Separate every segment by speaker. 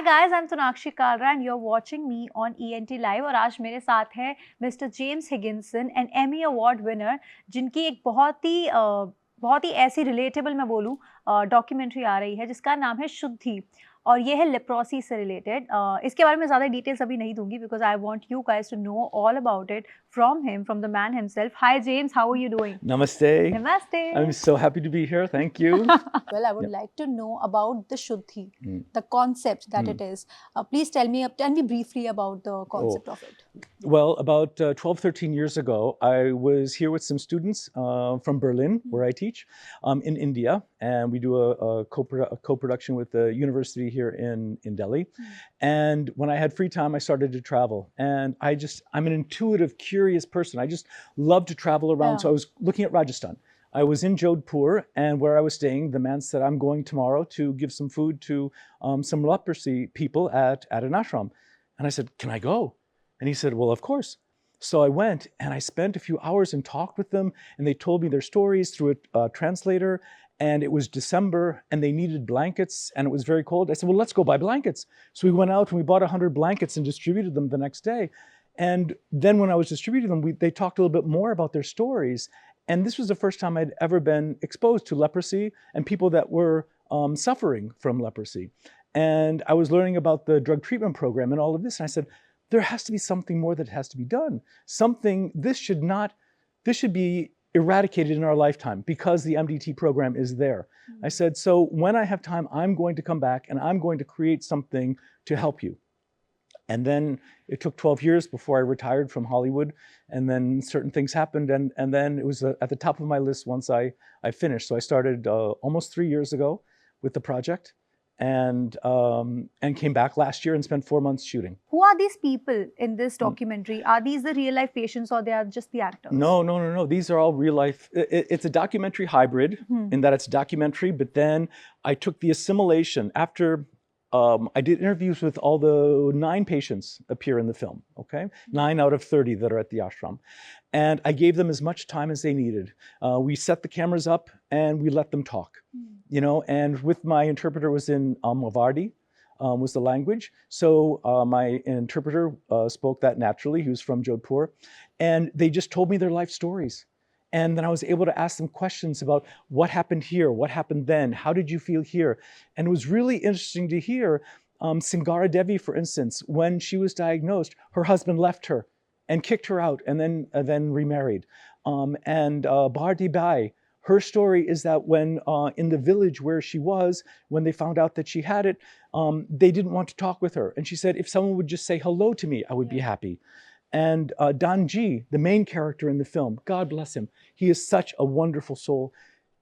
Speaker 1: guys, I'm Tonakshi and you're watching me on ENT Live और आज मेरे साथ है Mr. James Higginson, an Emmy Award winner, जिनकी एक बहुत ही ऐसी रिलेटेबल मैं बोलूँ डॉक्यूमेंट्री आ रही है जिसका नाम है शुद्धि और ये है लेप्रोसी से रिलेटेड। इसके बारे में ज़्यादा डिटेल्स अभी नहीं दूंगी because I want you guys to know all about it from the man himself. Hi James, how are you doing?
Speaker 2: Namaste.
Speaker 1: Namaste.
Speaker 2: I'm so happy to be here. Thank you.
Speaker 1: Well, I would like to know about the Shuddhi, the concept that it is. Please tell me briefly about the concept of it.
Speaker 2: Well, about 12, 13 years ago, I was here with some students from Berlin, where I teach, in India, and we do a co-production with the university here in Delhi. And when I had free time, I started to travel. And I'm an intuitive, curious person. I just love to travel around. So I was looking at Rajasthan. I was in Jodhpur, and where I was staying, the man said, I'm going tomorrow to give some food to some leprosy people at an ashram. And I said, can I go? And he said, well, of course. So I went and I spent a few hours and talked with them, and they told me their stories through a translator. And it was December and they needed blankets and it was very cold. I said, well, let's go buy blankets. So we went out and we bought 100 blankets and distributed them the next day. And then when I was distributing them, they talked a little bit more about their stories. And this was the first time I'd ever been exposed to leprosy and people that were suffering from leprosy. And I was learning about the drug treatment program and all of this. And I said, there has to be something more that has to be done. This should be eradicated in our lifetime because the MDT program is there. I said, so when I have time, I'm going to come back and I'm going to create something to help you. And then it took 12 years before I retired from Hollywood. And then certain things happened. And then it was at the top of my list once I finished. So I started almost 3 years ago with the project. And came back last year and spent 4 months shooting.
Speaker 1: Who are these people in this documentary? Are these the real life patients or they are just the actors?
Speaker 2: No. These are all real life. It's a documentary hybrid in that it's documentary, but then I took the assimilation after I did interviews with all the 9 patients appear in the film, okay? 9 out of 30 that are at the ashram. And I gave them as much time as they needed. We set the cameras up and we let them talk, you know, and with my interpreter was in Mavardi, was the language. So my interpreter spoke that naturally. He was from Jodhpur. And they just told me their life stories. And then I was able to ask them questions about what happened here, what happened then, how did you feel here? And it was really interesting to hear Singara Devi, for instance, when she was diagnosed, her husband left her and kicked her out and then remarried. And Bharti Bai, her story is that when in the village where she was, when they found out that she had it, they didn't want to talk with her. And she said, if someone would just say hello to me, I would be happy. And Danji, the main character in the film, God bless him, he is such a wonderful soul.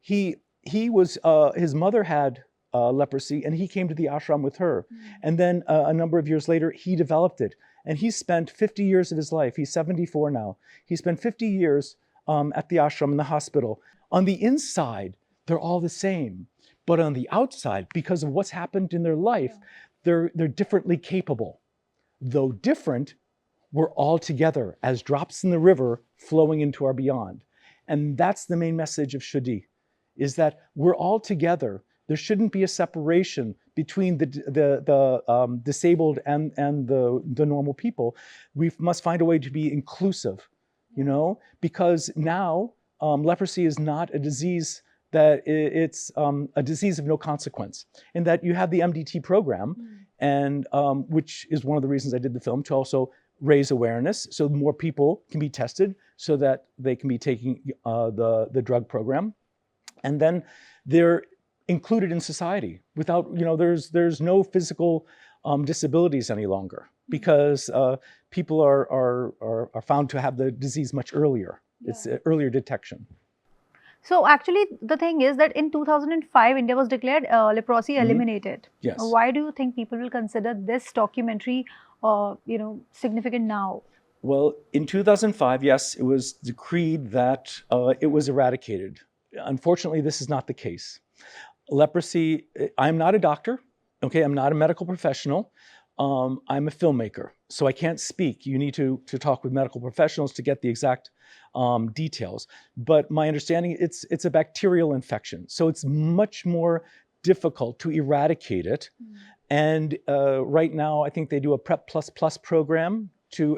Speaker 2: He was, his mother had leprosy and he came to the ashram with her. And then a number of years later, he developed it. And he spent 50 years of his life, he's 74 now, he spent 50 years at the ashram in the hospital. On the inside, they're all the same. But on the outside, because of what's happened in their life, they're differently capable. Though different, we're all together as drops in the river flowing into our beyond. And that's the main message of Shuddhi, is that we're all together. There shouldn't be a separation between the disabled and the normal people. We must find a way to be inclusive, you know, because now leprosy is not a disease that it's a disease of no consequence, in that you have the MDT program, and which is one of the reasons I did the film, to also raise awareness so more people can be tested so that they can be taking the drug program. And then they're included in society without, you know, there's no physical disabilities any longer because people are found to have the disease much earlier. It's earlier detection.
Speaker 1: So actually the thing is that in 2005, India was declared leprosy eliminated.
Speaker 2: Yes.
Speaker 1: Why do you think people will consider this documentary significant now?
Speaker 2: Well, in 2005, yes, it was decreed that it was eradicated. Unfortunately, this is not the case. Leprosy, I'm not a doctor, okay? I'm not a medical professional. I'm a filmmaker, so I can't speak. You need to talk with medical professionals to get the exact details. But my understanding, it's a bacterial infection. So it's much more difficult to eradicate it. And right now, I think they do a Prep Plus Plus program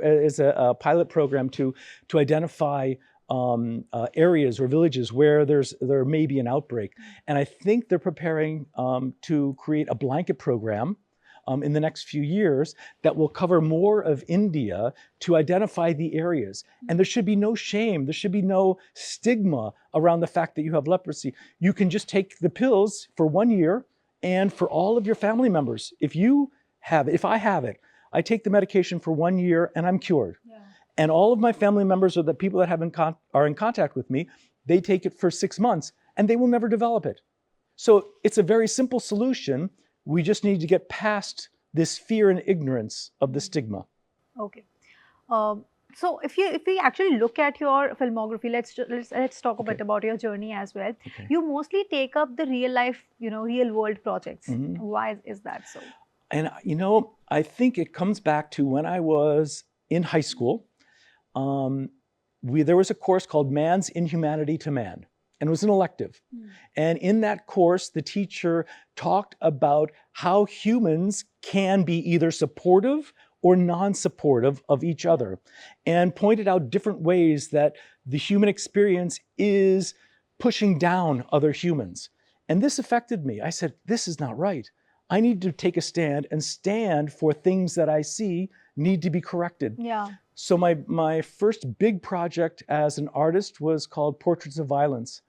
Speaker 2: as a pilot program to identify areas or villages where there may be an outbreak. And I think they're preparing to create a blanket program in the next few years that will cover more of India to identify the areas. And there should be no shame. There should be no stigma around the fact that you have leprosy. You can just take the pills for 1 year, and for all of your family members. If I have it, I take the medication for 1 year and I'm cured. Yeah. And all of my family members or the people that are in contact with me, they take it for 6 months and they will never develop it. So it's a very simple solution. We just need to get past this fear and ignorance of the stigma.
Speaker 1: Okay. So if we actually look at your filmography, let's talk a bit about your journey as well. Okay. You mostly take up the real life, real world projects. Mm-hmm. Why is that so?
Speaker 2: And I think it comes back to when I was in high school. There was a course called Man's Inhumanity to Man, and it was an elective. And in that course, the teacher talked about how humans can be either supportive or non-supportive of each other, and pointed out different ways that the human experience is pushing down other humans. And this affected me. I said, this is not right. I need to take a stand and stand for things that I see need to be corrected. Yeah. So my first big project as an artist was called Portraits of Violence.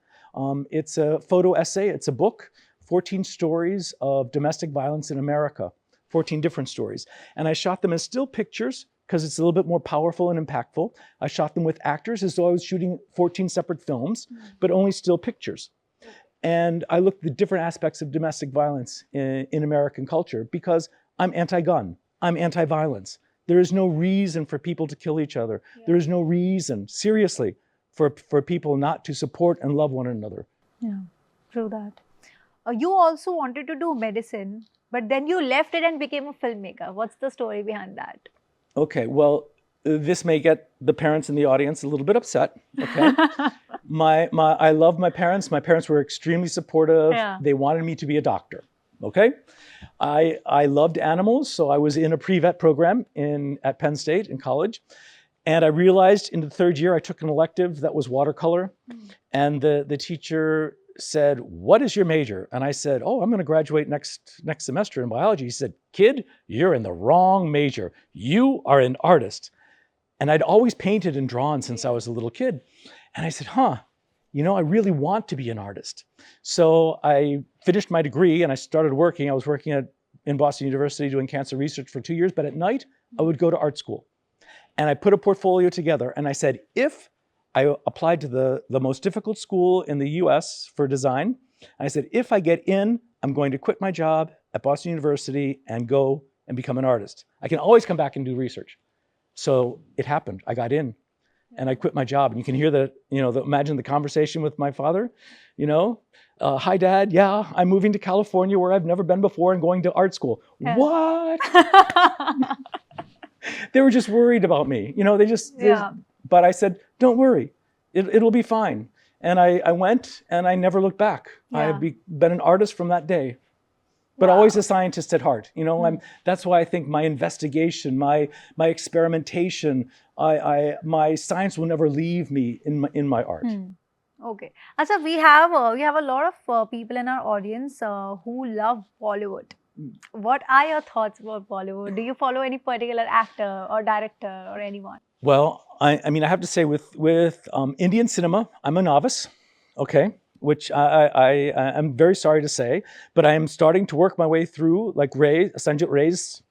Speaker 2: It's a photo essay, it's a book, 14 stories of domestic violence in America. 14 different stories. And I shot them as still pictures because it's a little bit more powerful and impactful. I shot them with actors as though I was shooting 14 separate films, but only still pictures. And I looked at the different aspects of domestic violence in American culture because I'm anti-gun, I'm anti-violence. There is no reason for people to kill each other. Yeah. There is no reason, seriously, for people not to support and love one another.
Speaker 1: Yeah, true that. You also wanted to do medicine, but then you left it and became a filmmaker. What's the story behind that?
Speaker 2: Okay, well, this may get the parents in the audience a little bit upset. Okay, I love my parents. My parents were extremely supportive. Yeah. They wanted me to be a doctor. Okay, I loved animals, so I was in a pre-vet program at Penn State in college, and I realized in the third year I took an elective that was watercolor, and the teacher said, "What is your major?" And I said, "Oh, I'm going to graduate next semester in biology." He said, "Kid, you're in the wrong major. You are an artist." And I'd always painted and drawn since I was a little kid. And I said, I really want to be an artist. So I finished my degree and I started working. I was working in Boston University doing cancer research for 2 years, but at night I would go to art school. And I put a portfolio together and I said, if I applied to the most difficult school in the US for design, and I said, if I get in, I'm going to quit my job at Boston University and go and become an artist. I can always come back and do research. So it happened. I got in and I quit my job. And you can hear imagine the conversation with my father, hi Dad, yeah, I'm moving to California where I've never been before and going to art school. Yeah. What? They were just worried about me. But I said, don't worry, it'll be fine. And I went and I never looked back. Yeah. I've been an artist from that day. But always a scientist at heart. That's why I think my investigation, my experimentation, my science will never leave me in my art.
Speaker 1: Okay. Achha, we have a lot of people in our audience who love Bollywood. What are your thoughts about Bollywood? Do you follow any particular actor or director or anyone?
Speaker 2: Well, I have to say with Indian cinema, I'm a novice. Okay. Which I'm very sorry to say, but I am starting to work my way through like Sanjit Ray's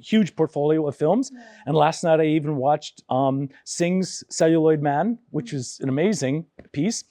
Speaker 2: huge portfolio of films. Yeah. And last night I even watched Singh's Celluloid Man, which is an amazing piece.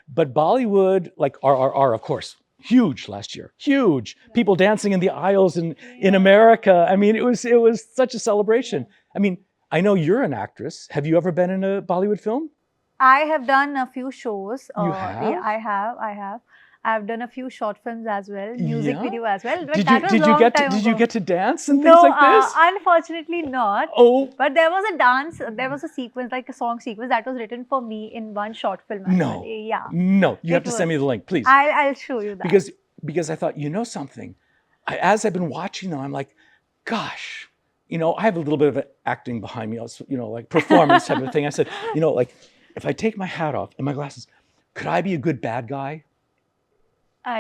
Speaker 2: But Bollywood, like RRR, of course, huge last year, huge. Yeah. People dancing in the aisles in America. I mean, it was such a celebration. Yeah. I mean, I know you're an actress. Have you ever been in a Bollywood film?
Speaker 1: I have done a few shows.
Speaker 2: You have?
Speaker 1: Yeah, I have. I've done a few short films as well, music video as well. But
Speaker 2: did you get to dance and things like this?
Speaker 1: Unfortunately not.
Speaker 2: Oh.
Speaker 1: But there was a dance, there was a sequence, like a song sequence that was written for me in one short film.
Speaker 2: No.
Speaker 1: Yeah.
Speaker 2: No, you have to send me the link, please.
Speaker 1: I'll show you that.
Speaker 2: Because because I thought, you know something, as I've been watching them, I'm like, gosh, you know, I have a little bit of acting behind me, also, you know, like performance type of thing. I said, you know, like if I take my hat off and my glasses, could I be a good bad guy?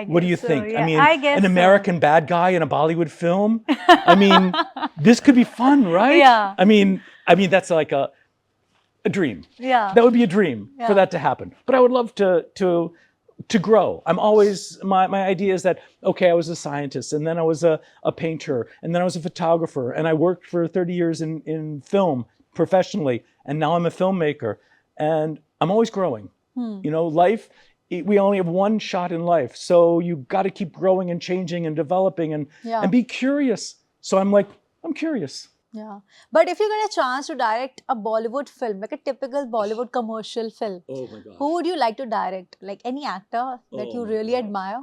Speaker 2: What do you think?
Speaker 1: Yeah,
Speaker 2: I mean,
Speaker 1: I guess
Speaker 2: an
Speaker 1: so.
Speaker 2: American bad guy in a Bollywood film? I mean, this could be fun, right?
Speaker 1: Yeah.
Speaker 2: I mean, that's like a dream.
Speaker 1: Yeah.
Speaker 2: That would be a dream for
Speaker 1: Yeah.
Speaker 2: that to happen. But I would love to grow. I'm always, my idea is that, okay, I was a scientist, and then I was a painter, and then I was a photographer, and I worked for 30 years in film professionally, and now I'm a filmmaker, and I'm always growing. You know, life, we only have one shot in life, so you got to keep growing and changing and developing and be curious. So I'm like, I'm curious.
Speaker 1: Yeah. But if you get a chance to direct a Bollywood film, like a typical Bollywood commercial film,
Speaker 2: Oh my God.
Speaker 1: who would you like to direct? Like any actor that you really admire?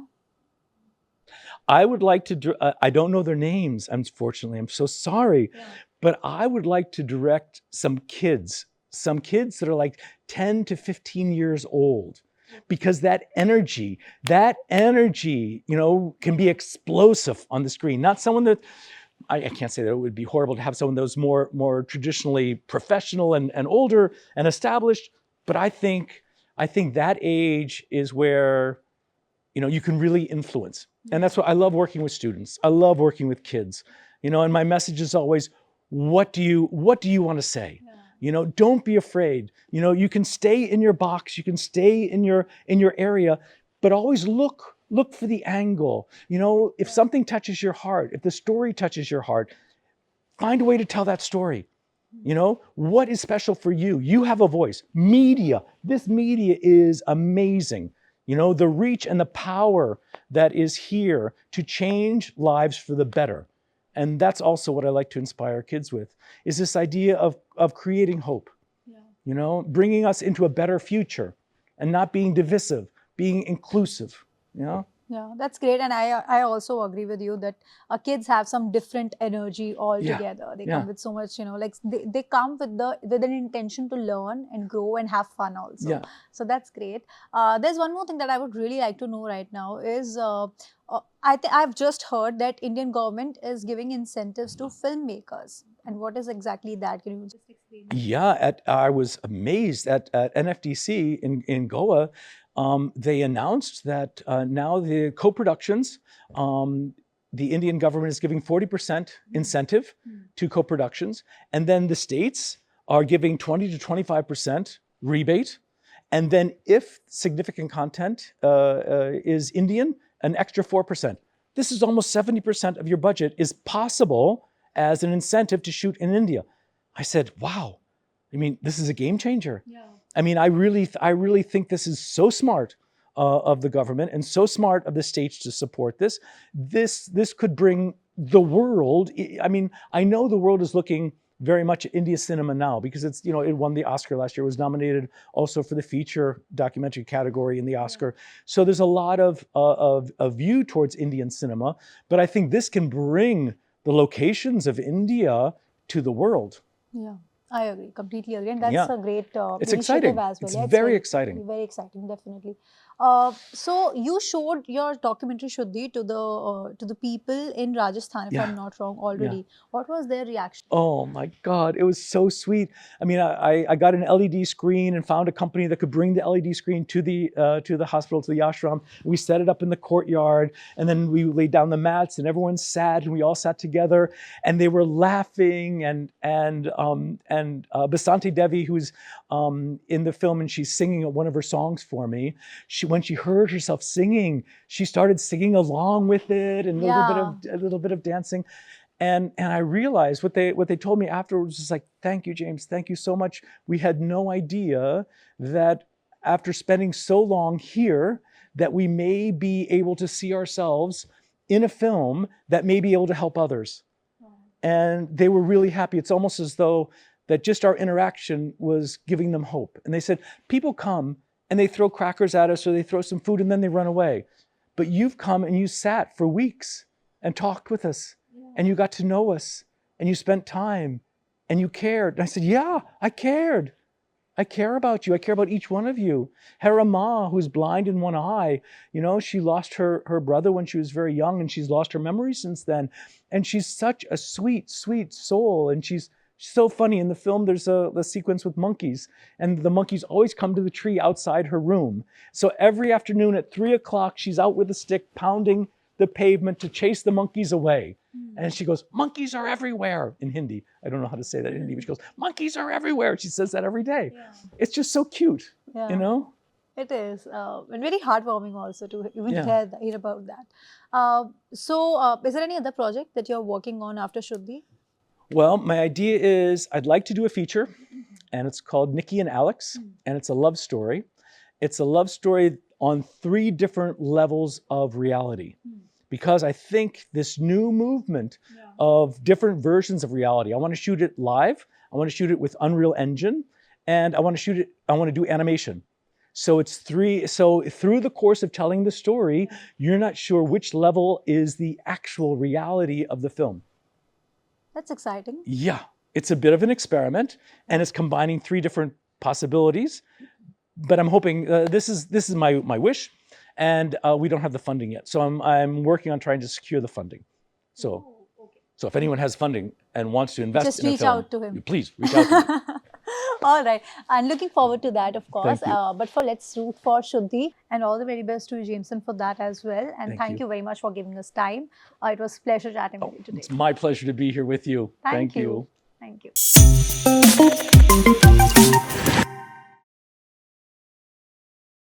Speaker 2: I would like to, I don't know their names, unfortunately. I'm so sorry. Yeah. But I would like to direct some kids that are like 10 to 15 years old, because that energy, you know, can be explosive on the screen. Not someone that, I can't say that it would be horrible to have someone that was more traditionally professional and older and established, but I think that age is where, you know, you can really influence. And that's what I love, working with students. I love working with kids, you know, and my message is always, what do you want to say? Yeah. You know, don't be afraid. You know, you can stay in your box, you can stay in your area, but always look for the angle. You know, if something touches your heart, if the story touches your heart, find a way to tell that story. You know, what is special for you? You have a voice. Media, this media is amazing. You know, the reach and the power that is here to change lives for the better. And that's also what I like to inspire kids with, is this idea of creating hope. Yeah. You know, bringing us into a better future and not being divisive, being inclusive, you know?
Speaker 1: Yeah, that's great. And I also agree with you that kids have some different energy altogether. Yeah. They come with so much, you know, like they come with an intention to learn and grow and have fun also. Yeah. So that's great. There's one more thing that I would really like to know right now is I've just heard that Indian government is giving incentives to filmmakers. And what is exactly that? Can you just explain?
Speaker 2: Yeah, I was amazed at NFDC in Goa. They announced that now the co-productions, the Indian government is giving 40% incentive to co-productions, and then the states are giving 20 to 25% rebate, and then if significant content is Indian, an extra 4%. This is almost 70% of your budget is possible as an incentive to shoot in India. I said, wow, I mean, this is a game changer. Yeah. I mean, I really think this is so smart of the government and so smart of the states to support this. This could bring the world, I mean, I know the world is looking very much at India cinema now because it's, you know, it won the Oscar last year. It was nominated also for the feature documentary category in the Oscar. Yeah. So there's a lot of view towards Indian cinema, but I think this can bring the locations of India to the world.
Speaker 1: Yeah, I agree, completely agree. And that's a great
Speaker 2: it's
Speaker 1: initiative
Speaker 2: exciting.
Speaker 1: as well.
Speaker 2: It's very exciting.
Speaker 1: Very exciting, definitely. So you showed your documentary Shuddhi to the people in Rajasthan, if I'm not wrong, already. Yeah. What was their reaction?
Speaker 2: Oh my God, it was so sweet. I mean, I got an LED screen and found a company that could bring the LED screen to the hospital, to the ashram. We set it up in the courtyard, and then we laid down the mats, and everyone sat, and we all sat together, and they were laughing, and Basanti Devi, who's in the film, and she's singing one of her songs for me. When she heard herself singing, she started singing along with it, and a little bit of dancing. And I realized what they told me afterwards was like, thank you, James, thank you so much. We had no idea that after spending so long here, that we may be able to see ourselves in a film that may be able to help others. And they were really happy. It's almost as though that just our interaction was giving them hope. And they said, people come and they throw crackers at us or they throw some food and then they run away. But you've come and you sat for weeks and talked with us. And you got to know us, and you spent time, and you cared. And I said, yeah, I cared. I care about you. I care about each one of you. Her Ma, who's blind in one eye, she lost her brother when she was very young, and she's lost her memory since then. And she's such a sweet, sweet soul. And she's so funny. In the film, there's the sequence with monkeys, and the monkeys always come to the tree outside her room. So every afternoon at 3:00, she's out with a stick pounding the pavement to chase the monkeys away. And she goes, monkeys are everywhere, in Hindi. I don't know how to say that in Hindi, but she goes, monkeys are everywhere. She says that every day.
Speaker 1: Yeah.
Speaker 2: It's just so cute,
Speaker 1: It is. And very heartwarming also to even hear about that. So is there any other project that you're working on after Shuddhi?
Speaker 2: Well, my idea is I'd like to do a feature, and it's called Nikki and Alex, and it's a love story. It's a love story on 3 different levels of reality. Because I think this new movement of different versions of reality, I want to shoot it live, I want to shoot it with Unreal Engine, and I want to do animation. So it's 3, so through the course of telling the story, you're not sure which level is the actual reality of the film.
Speaker 1: That's exciting.
Speaker 2: Yeah, it's a bit of an experiment, and it's combining 3 different possibilities. But I'm hoping, this is my wish. And we don't have the funding yet. So I'm working on trying to secure the funding. So if anyone has funding and wants to invest in a film,
Speaker 1: just reach out to him.
Speaker 2: Please reach out to me.
Speaker 1: All right. And looking forward to that, of course.
Speaker 2: Thank you.
Speaker 1: But let's root for Shuddhi, and all the very best to Jameson for that as well. And thank you very much for giving us time. It was a pleasure chatting with you today.
Speaker 2: It's my pleasure to be here with you.
Speaker 1: Thank you. Thank you.